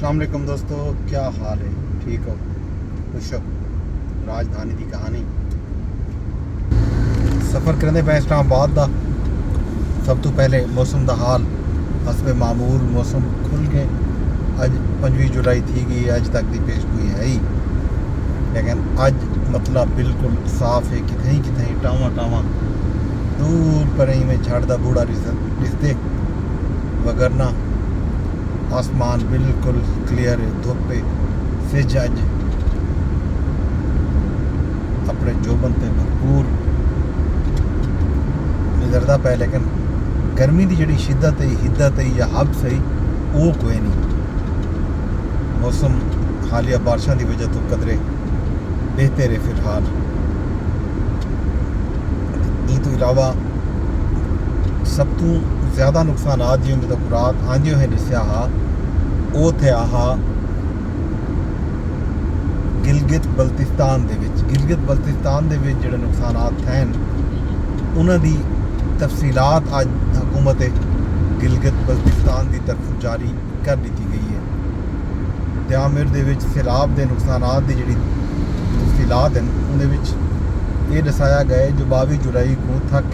अस्सलाम वालेकुम दोस्तों, क्या हाल है? ठीक हो? खुश हो? राजधानी की कहानी सफ़र करने पे इस्लामाबाद का सब तो पहले मौसम का हाल हसबे मामूल मौसम खुल गए। अज 5 जुलाई थी गई, अज तक की पेश गोई है ही, लेकिन अज मतलब बिल्कुल साफ है। कितें टावा टावा दूर पर ही में झाड़दा बूढ़ा रिश्ते वगरना आसमान बिल्कुल क्लियर है। धुप फिज अज अपने जोबन से भरपूर निजरदा पे, लेकिन गर्मी की जी शिद्दत है, हिद्दत है या हब सही वो कोई नहीं। मौसम हालिया बारिशों की वजह तो कदरे बेहतर है फिलहाल। ई तो इलावा सब तो ज़्यादा नुकसान जो मैं तो रात आंदियों है दिसया हा वो थे आहा गिलगित बल्तिस्तान दे विच जिहड़े नुकसानात हैं उन्हां दी तफसीलात अज हुकूमत गिलगित बल्तिस्तान की तरफ जारी कर दी गई है। त्यामिर दे विच सैलाब के नुकसानात की जिहड़ी तफसीलात हैं उहदे विच ये दसाया गया है जो 22 जुलाई को थक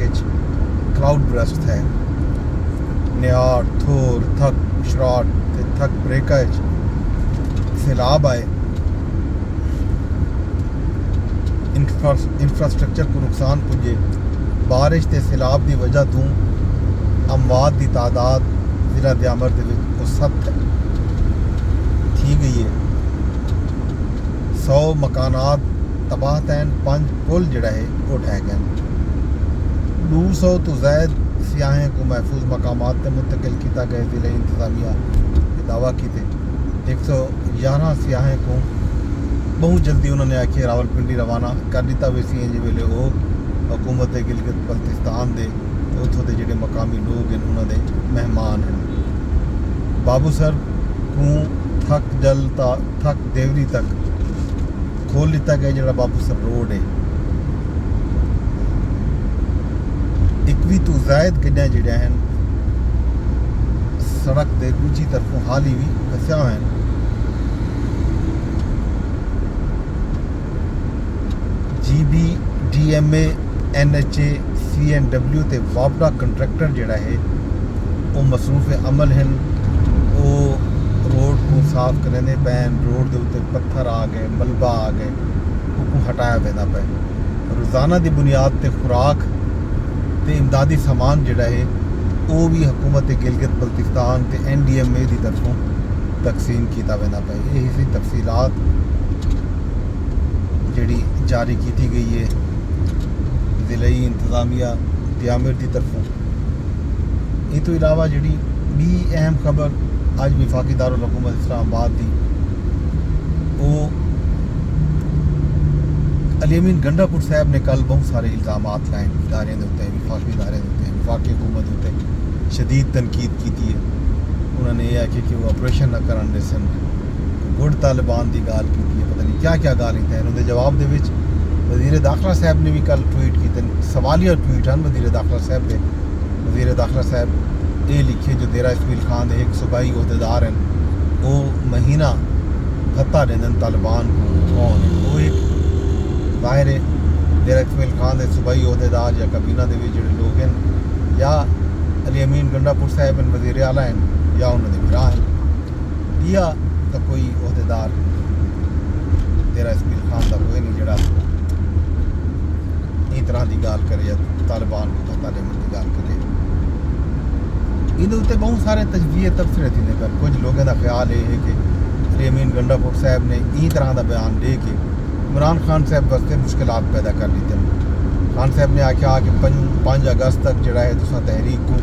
क्लाउड ब्रस्ट है। न्यार थोर थक शराट थक ब्रेकज सैलाब आए, इंफ्रास्ट्रक्चर को नुकसान पुजे। बारिश के सैलाब की वजह तो अमवात की तादाद जिला त्यामर के 7 थी गई है। 100 मकानात तबाह तैन, 5 पुल जड़ा है वो ढह गए। 200 तो ज़ायद सियाहें को महफूज मकामात पर मुंतकिल किया गया। जिले इंतज़ामिया ने दावा किए 111 सियाहें को बहुत जल्दी उन्होंने आखिर रावलपिंडी रवाना कर दिता वैसी जिस वेले वो हुकूमत गिलगित बल्तिस्तान के उतों के जोड़े मकामी लोग हैं उन्होंने मेहमान हैं। बाबूसर को थक देवरी तक खोल दिता गया जो बाबूसर रोड है। 21 तो ज़ायद गड्डियाँ जड़ियाँ हैं सड़क के दूसरी तरफों हाल ही भी फंसिया हुआ हैं। GB DMA NHA CNW ते वापडा कंट्रैक्टर जड़ा है वो मसरूफ अमल हैं। वो रोड को साफ करने पैन, रोड के उत्ते पत्थर आ गए, मलबा आ गए, उसको हटाया पैदा पे। रोज़ाना की बुनियाद पर खुराक ते इमदादी सामान जड़ा है वो भी हुकूमत गिलगित बल्तिस्तान ते NDMA की तरफों तकसीम किया पैदा पे। यही सी तफसीलात जी जारी की गई है ज़िले इंतज़ामिया त्यामिर की तरफों। इस तो इलावा जी भी अहम खबर अज विफाकी दारुल हुकूमत इस्लामाबाद की वो अली अमीन गंडापुर साहब ने कल बहुत सारे इल्ज़ामात लाए इदारे के उत्ते, विफाकी इदारे के उत्ते, विफाकी हुकूमत के उत्ते शदीद तनकीद की है। उन्होंने यह आखिया कि वो ऑपरेशन न कराने सन, गुड़ तालिबान की गाल की है, पता नहीं क्या क्या गाल हैं। उन्होंने जवाब के वज़ीर दाखिला साहब ने भी कल ट्वीट किए, सवालिया ट्वीट हैं वज़ीर दाखिला साहब के। वज़ीर दाखिला साहब ये लिखे जो देरा इसमाइल खान के एक सूबाई अहदेदार हैं वो महीना भत्ता देंदन तालिबान को कौन है। वो एक ज़ाहिर है देरा इसमाइल खान के सूबाई अहदेदार या कबीना के जो लोग हैं या अली अमीन गंडापुर साहब हैं वज़ीर आला हैं या उन्होंने भरा हैं या तो कोई अहदेदार देरा इसमाइल खान का कोई नहीं जड़ा इस तरह की गाल करे या तालिबान को भत्ता देने की गाल करे। इन्हें उत्ते बहुत सारे तजवीज़ तबसरे देने पर कुछ लोगों का ख्याल है कि अली अमीन गंडापुर साहब ने इस तरह का बयान दे के इमरान खान साहब वास्ते मुश्किलात पैदा कर दी थे। खान साहब ने आख्या कि 5 अगस्त तक जड़ा है तुसा तहरीक को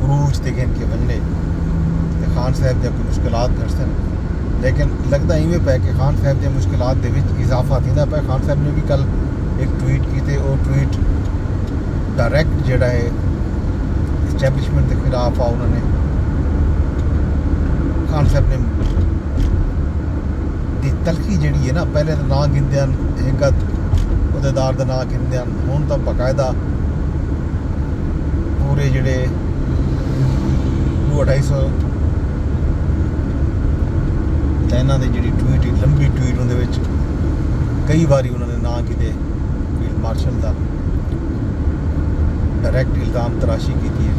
उरूज ते गिन के बनने तो खान साहब ने कोई मुश्किलात घर सन, लेकिन लगता इवें पे कि खान साहब के मुश्किलात दे विच इजाफा थींदा पे। खान साहब ने भी कल एक ट्वीट की थे, वो ट्वीट डायरैक्ट जड़ा है इस्टैबलिशमेंट के खिलाफ आ। उन्होंने खान साहब ने दी तलखी जी है ना, पहले तो ना गिनते हैं एक अहदेदार का ना गिनते हैं, हुण तो बाकायदा पूरे जोड़े 250 ਤਾਂ ਇਹਨਾਂ ਦੀ ਜਿਹੜੀ ਟਵੀਟ ਲੰਬੀ ਟਵੀਟ ਉਹਦੇ ਵਿੱਚ ਕਈ ਵਾਰੀ ਉਹਨਾਂ ਨੇ ਨਾ ਕਿਤੇ ਫੀਲਡ ਮਾਰਸ਼ਲ ਦਾ ਡਾਇਰੈਕਟ ਇਲਜ਼ਾਮ ਤਰਾਸ਼ੀ ਕੀਤੀ ਹੈ।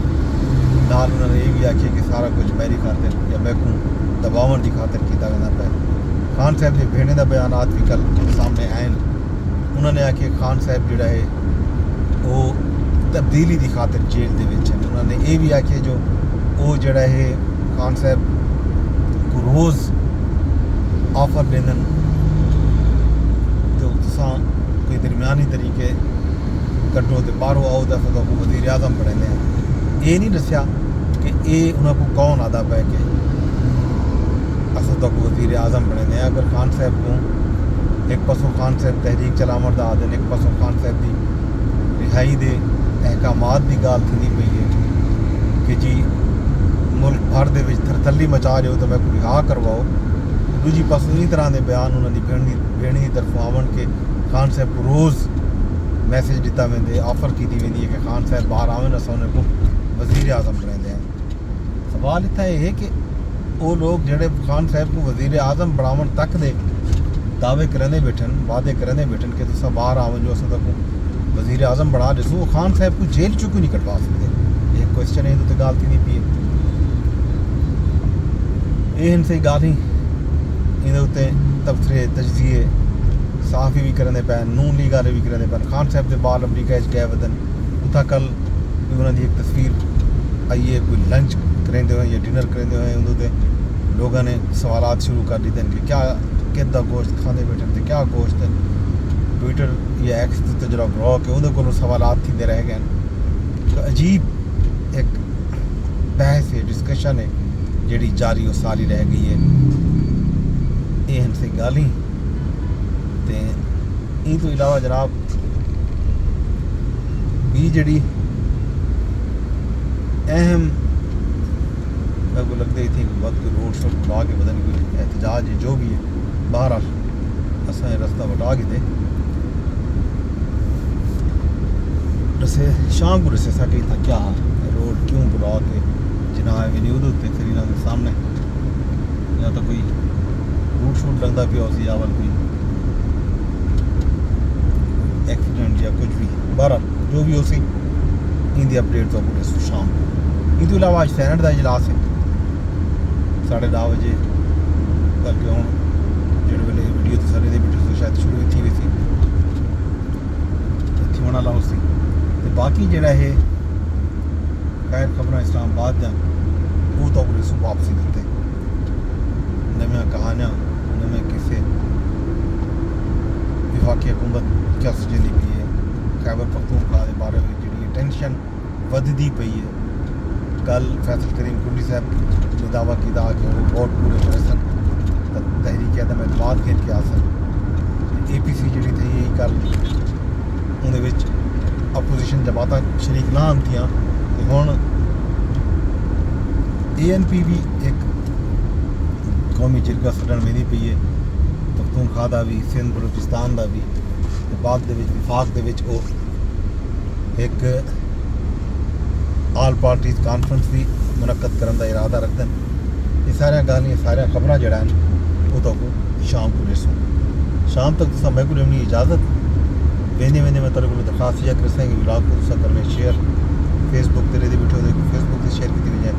ਨਾਲ ਉਹਨਾਂ ਨੇ ਇਹ ਵੀ ਆਖਿਆ ਕਿ ਸਾਰਾ ਕੁਝ ਮੇਰੀ ਖਾਤਰ ਜਾਂ ਮੈਨੂੰ ਦਬਾਉਣ ਦੀ ਖਾਤਰ ਕੀਤਾ ਜਾਂਦਾ ਪਿਆ। ਖਾਨ ਸਾਹਿਬ ਦੇ भेणे ਦਾ ਬਿਆਨਾਤ ਵੀ ਕੱਲ੍ਹ ਸਾਹਮਣੇ ਆਏ ਨੇ। ਉਹਨਾਂ ਨੇ ਆਖਿਆ ਖਾਨ ਸਾਹਿਬ ਜਿਹੜਾ ਹੈ ਉਹ ਤਬਦੀਲੀ ਦੀ ਖਾਤਰ ਜੇਲ੍ਹ ਦੇ ਵਿੱਚ ਹਨ। ਉਹਨਾਂ ਨੇ ਇਹ ਵੀ ਆਖਿਆ ਜੋ ਉਹ ਜਿਹੜਾ ਇਹ ਖਾਨ ਸਾਹਿਬ को रोज़ ऑफर देन जो तुसां कोई दरमियानी तरीके कट्टो तो बाहरों आओ तो अस तो वज़ीर आज़म बने ये नहीं दसिया कि ये उन्होंने को कौन आता पै के अस तो वज़ीर आज़म बने। अगर खान साहब को एक पासों खान साहब तहरीक चलावन का आदन, एक पासों खान साहब की रिहाई के अहकामात की गाल थी पई है कि जी मुल्क भर दे विच थरथली मचा रहे हो तो मैं रिहा करवाओ। दूजी पासों इस तरह के बयान उन्होंने भेणी की तरफों आवन के खान साहब को रोज़ मैसेज दिता वेंदे, ऑफर की वेंदी है कि खान साहब बाहर आवे अस उन्हें को वज़ीर आज़म बनाते हैं। सवाल इतना यह है कि वो लोग जोड़े खान साहब को वज़ीर आज़म बनावन तक दे दावे करेंदे बैठन, वादे करेंदे बैठन कि तुम बाहर आओ जो अस वज़ीर आज़म बना दसो, वो खान साहब को जेल चो क्यों नहीं कटवा सकते। एक क्वेश्चन है तो गल थी नहीं पी ये इनसे गाल ही इहदे उत्ते तबसरे तजजिए साफ़ी भी करने पैन, नून लीग वाले भी करने पैन। खान साहब के बाल अमरीका गए वदन उतना कल भी उन्होंने एक तस्वीर आई है कोई लंच करेंदे हुए या डिनर करेंदे हुए उन्होंने लोगों ने सवालात शुरू कर दिए कि क्या किदा गोश्त खाने बैठे थे, क्या गोश्त है। ट्विटर या एक्स तो जरा ग्रॉक है उन्होंने को सवालात थी रह गए। तो अजीब एक बहस है, डिस्कशन है जी जारी और सारी रह गई है। ये इनसे गल ही तो इन तो इलावा जनाब भी जी अहम मेरे को लगता ही थी बहुत कोई रोड शोड बुला के पता नहीं कोई एहतजाज है जो भी है बाहर असा रास्ता बटा के थे रसे शाम को रसे सा था क्या रोड क्यों बुला के जिना एवेन्यू के श्रीनगर के सामने या तो कोई रूट शूट लगता पिया उसी या कोई एक्सीडेंट या कुछ भी बहरहाल जो भी उसी इनकी अपडेट तो पूरे शाम इन तो इलावा आज सैनट का इजलास है 9:30 बजे करके हूँ जो वे वीडियो तो सारे वीडियो शायद शुरू ही थी वैसी इतने होने वाला उसी तो बाकी जोड़ा है खैर खबर इस्लामाबाद दा वो तो पूरे सू वापसी देते नव्या कहानियाँ नवे किस्से विफाकी हुकूमत क्या सुझी पी है। खैबर पख्तूनख्वा के बारे में जी टेंशन वधदी पई है। कल फैसल करीम कुंडी साहब ने दावा किया कि वो वोट पूरे करे सन तहरीक अदम एतमाद घेर के आ सन। APC जी थी यही कल उन्हें अपोजिशन जमात शरीक ना थियां हुण ANP भी एक कौमी जिरगा सड़न वेंदी पई है पख्तूनख्वा का भी सिंध बलूचिस्तान का भी ते बाद दे विच विफाक दे विच वो एक आल पार्टीज कॉन्फ्रेंस भी मुनक्कद करने का इरादा रखते हैं। ये सारिया गल्लां सारिया खबर जड़ा वो तो शाम को दसो शाम तक तुसा मैं को लेनी इजाज़त वेंदे वेंदे मैं तेरे को दरखास्त यह कर सकेंगे व्लॉग को तुसा करने शेयर फेसबुक ते रेदे बैठे हो फेसबुक से शेयर की बजाय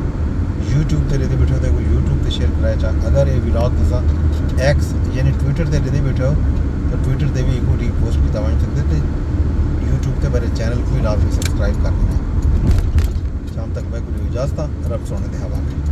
यूट्यूब ते रेदे बैठे हो यूट्यूब ते शेयर कराया चाह। अगर ये व्लॉग तुसा एक्स यानी ट्विटर ते रेदे बैठे हो तो ट्विटर ते भी एक रीपोस्ट किया वन सकते थे। यूट्यूब ते मेरे चैनल को लाजमी सब्सक्राइब कर देना। शाम तक मैं को इजाज़त रब सोने के हवाले।